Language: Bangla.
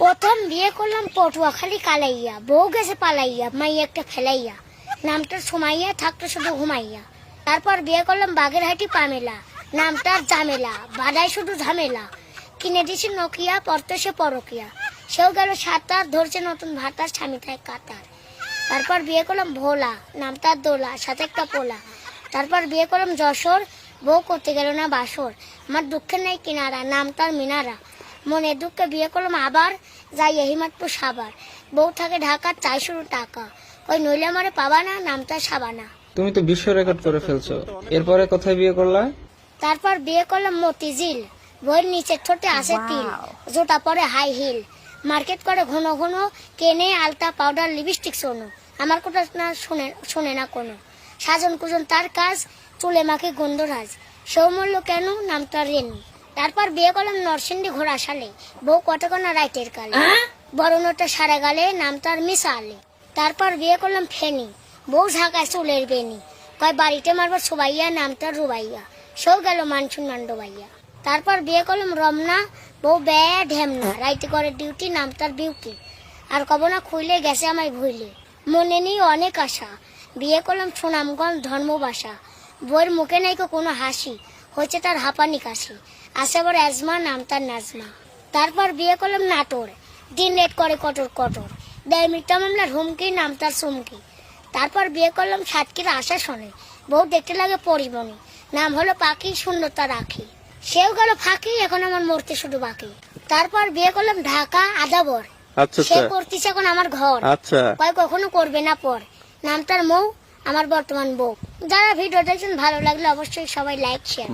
প্রথম বিয়ে করলাম পটুয়াখালী কালাইয়া, বউ গেছে পালাইয়া, মাইয়া একটা ফেলাইয়া, নামটার সুমাইয়া, থাকতো শুধু ঘুমাইয়া। তারপর বিয়ে করলাম বাগেরহাটি পামেলা, নামটার জামেলা, বাদায় শুধু ঝামেলা। কিনে দিছি নকিয়া, পড়তো সে পরকিয়া, সেও গেল সাঁতার, ধরছে নতুন ভাতার, স্বামী থাকে কাতার। তারপর বিয়ে করলাম ভোলা, নামটার দোলা, সাথে একটা পোলা। তারপর বিয়ে করলাম যশোর, বউ করতে গেল না বাসর, আমার দুঃখের নেই কিনারা, নামটার মিনারা। মনে দুঃখে বিয়ে করলাম আবার, যাই হিমাতপুর সাবার, বউ থাকে ঢাকা, চাই শুরু টাকা, ওই নইলে আমারে পাবা না, নামটার সাবানা। তুমি তো বিশ্ব রেকর্ড করে ফেলছো। এরপরে কোথায় বিয়ে করলা? তারপর বিয়ে করলাম মতিঝিল, বইয়ের নিচের ঠোঁটে আসে তিল, জোটা পরে হাই হিল, মার্কেট করে ঘন ঘন, কেনে আলতা পাউডার লিপস্টিক সোনো, আমার কথা না শোনে না কোনো, সাজন কুজন তার কাজ, চুলে মাখে গন্ধরাজ, সেও মরল কেন, নামটা রেনু। তারপর বিয়ে করলাম নরসিংদী ঘোড়াশালে, বউ কতক্ষণা রাইটের কালে, বড় নোটা সারা গালে, নামটার মিশালে। তারপর বিয়ে করলাম ফেনি, বউ ঝাঁকায় চুলের বেনি, কয় বাড়িতে মারবার সুবাইয়া, নামটার রুবাইয়া, সেও গেল মানসুন মান্ডবাইয়া। তারপর বিয়ে করলাম রমনা, বউ ব্যয়া ঢেমনা, রাইতে করে ডিউটি, নামটার বিউটি, আর কব না খুইলে গেছে আমায় ভুইলে, মনে নেই অনেক আশা। বিয়ে করলাম সুনামগঞ্জ ধর্মবাসা, বইয়ের মুখে নাই কোনো হাসি, হয়েছে তার হাঁপানি কাশি, আসে আবার অ্যাজমা, নামটার নাজমা। তারপর বিয়ে করলাম নাটোর, দিন রেট করে কটর কটর, দেয় মিথ্যা মামলার হুমকি, নামটার চুমকি। তারপর বিয়ে করলাম সাতক্ষীরা আশা শোনে, বউ দেখতে লাগে পরিমণি, নাম হলো পাখি, সুন্দরতা রাখি, সেও গেল ফাঁকি, এখন আমার মরতে শুধু বাকি। তারপর বিয়ে করলাম ঢাকা আদাবর, সে করতেছে এখন আমার ঘর, কয় কখনো করবে না পর, নামটার মৌ, আমার বর্তমান বউ। যারা ভিডিও দেখছেন ভালো লাগলে অবশ্যই সবাই লাইক শেয়ার।